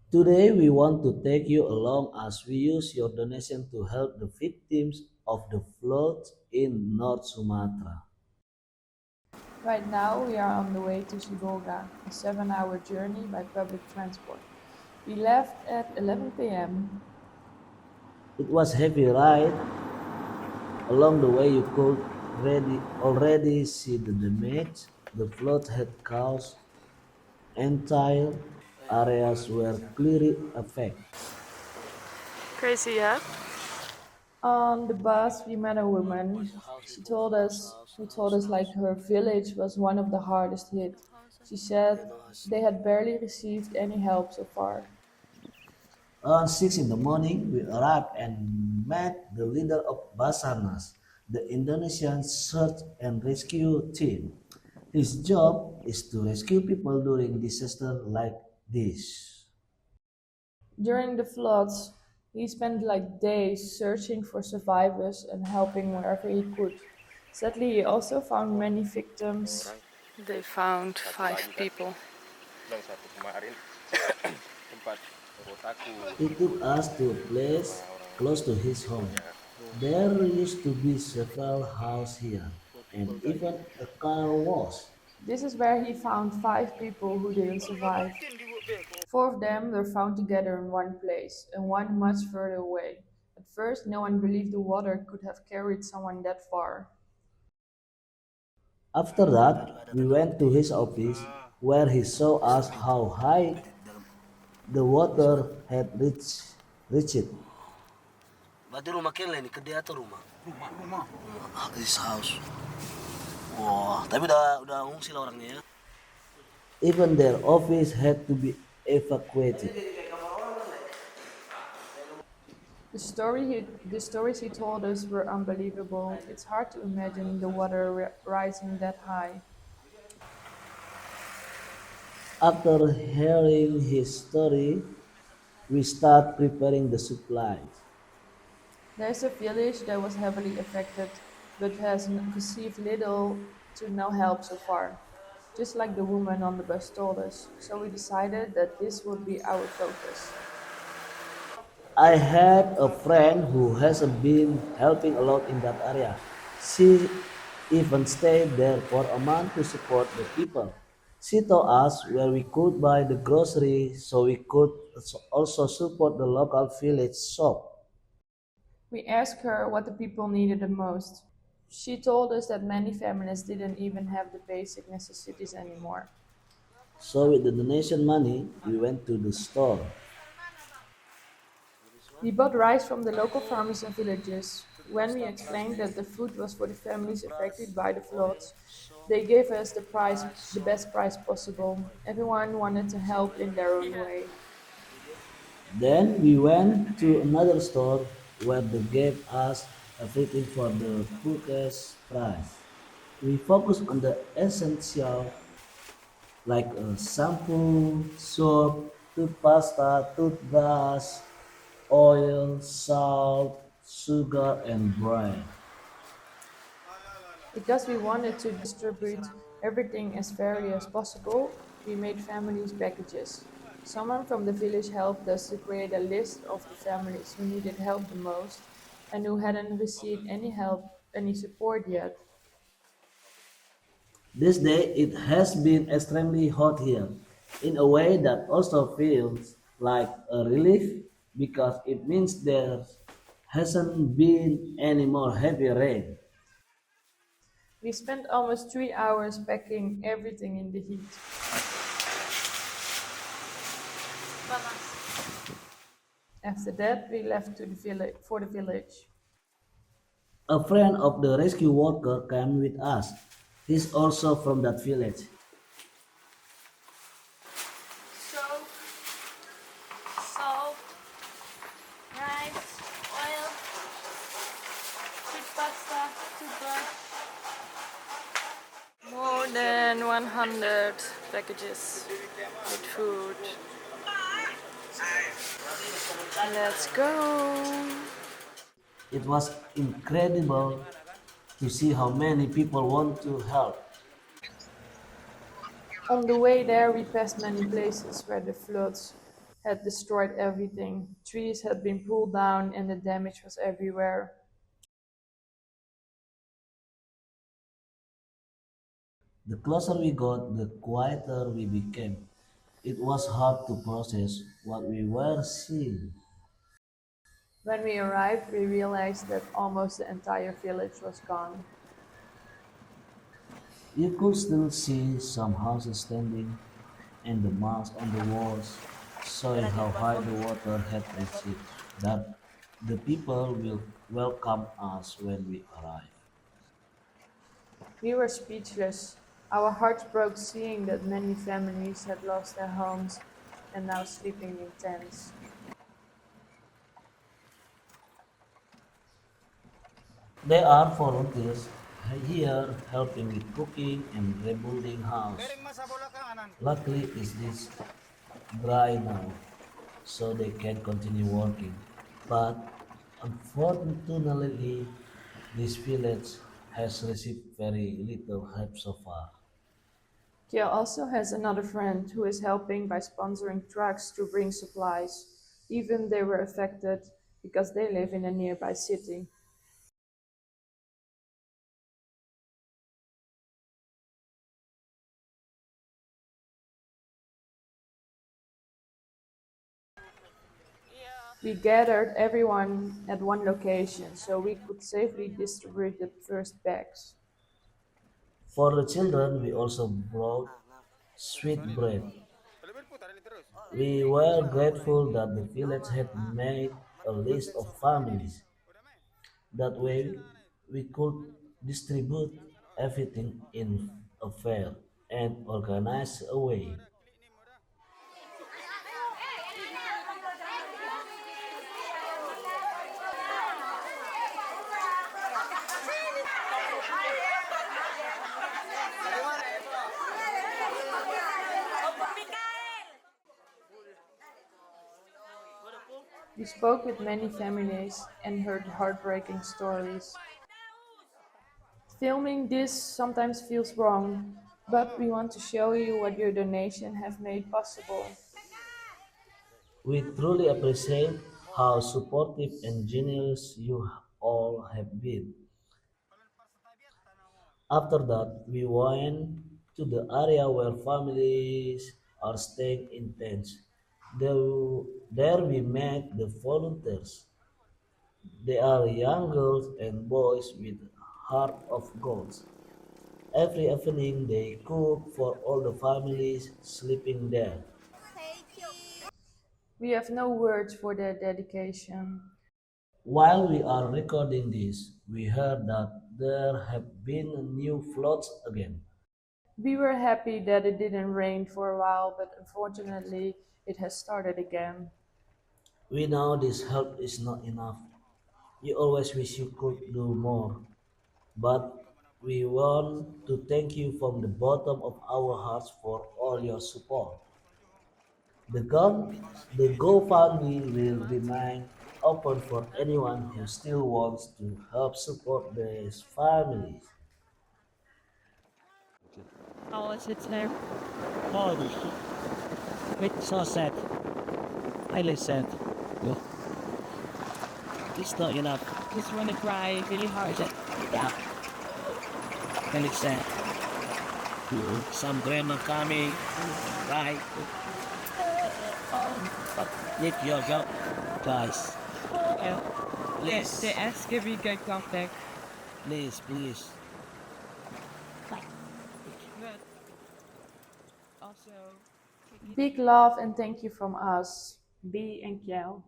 Today, we want to take you along as we use your donation to help the victims of the floods in North Sumatra. Right now, we are on the way to Sibolga, a 7-hour journey by public transport. We left at 11 p.m. It was heavy ride. Along the way, you could already see the damage the flood had caused. Entire areas were clearly affected. Crazy, yeah? On the bus, we met a woman. Who told us like her village was one of the hardest hit. She said they had barely received any help so far. Around 6 in the morning, we arrived and met the leader of Basarnas, the Indonesian search and rescue team. His job is to rescue people during disaster like this. During the floods, he spent like days searching for survivors and helping wherever he could. Sadly, he also found many victims. They found 5 people. He took us to a place close to his home. There used to be several houses here and even a car wash. This is where he found 5 people who didn't survive. 4 of them were found together in one place, and one much further away. At first, no one believed the water could have carried someone that far. After that, we went to his office where he showed us how high the water had reached. Berarti rumah Ken ini gede atau rumah? Rumah. This house. Wah, tapi udah ngungsi lah orangnya ya. Even their office had to be evacuated. The stories he told us were unbelievable. It's hard to imagine the water rising that high. After hearing his story, we start preparing the supplies. There's a village that was heavily affected, but has received little to no help so far, just like the woman on the bus told us. So we decided that this would be our focus. I had a friend who has been helping a lot in that area. She even stayed there for a month to support the people. She told us where we could buy the groceries so we could also support the local village shop. We asked her what the people needed the most. She told us that many families didn't even have the basic necessities anymore. So with the donation money, we went to the store. We bought rice from the local farmers and villagers. When we explained that the food was for the families affected by the floods, they gave us the best price possible. Everyone wanted to help in their own way. Then we went to another store where they gave us everything for the quickest price. We focused on the essential like shampoo, soap, toothpaste, toothbrush, oil, salt, sugar, and bread. Because we wanted to distribute everything as fairly as possible, we made families packages. Someone from the village helped us to create a list of the families who needed help the most and who hadn't received any support yet. This day it has been extremely hot here, in a way that also feels like a relief because it means there hasn't been any more heavy rain. We spent almost 3 hours packing everything in the heat. After that, we left for the village. A friend of the rescue worker came with us. He's also from that village. Soap, salt, rice, oil, sweet pasta, toothbrush. More than 100 packages with food. Let's go. It was incredible to see how many people want to help. On the way there, we passed many places where the floods had destroyed everything. Trees had been pulled down and the damage was everywhere. The closer we got, the quieter we became. It was hard to process what we were seeing. When we arrived, we realized that almost the entire village was gone. You could still see some houses standing, and the marks on the walls showing how high the water had reached it, that the people will welcome us when we arrive. We were speechless. Our hearts broke seeing that many families had lost their homes and now sleeping in tents. There are volunteers here helping with cooking and rebuilding house. Luckily, it is dry now, so they can continue working. But unfortunately, this village has received very little help so far. Kia also has another friend who is helping by sponsoring trucks to bring supplies. Even they were affected because they live in a nearby city. We gathered everyone at one location so we could safely distribute the first bags. For the children, we also brought sweet bread. We were grateful that the village had made a list of families. That way, we could distribute everything in a fair and organized way. We spoke with many families and heard heartbreaking stories. Filming this sometimes feels wrong, but we want to show you what your donation have made possible. We truly appreciate how supportive and generous you all have been. After that, we went to the area where families are staying in tents. There we met the volunteers. They are young girls and boys with heart of gold. Every evening they cook for all the families sleeping there. We have no words for their dedication. While we are recording this, we heard that there have been new floods again. We were happy that it didn't rain for a while, but unfortunately, it has started again. We know this help is not enough. You always wish you could do more, but we want to thank you from the bottom of our hearts for all your support. The GoFundMe will remain open for anyone who still wants to help support these families. How was it there? Holy shit. Wait, so sad. I listen. Yo, it's not enough. Just wanna cry really hard. Yeah, I listen. Some grandma coming, right? But need your help, guys. Yeah. Please. They ask if we can come back. Please, please. But also, Big love and thank you from us, B and Kjell.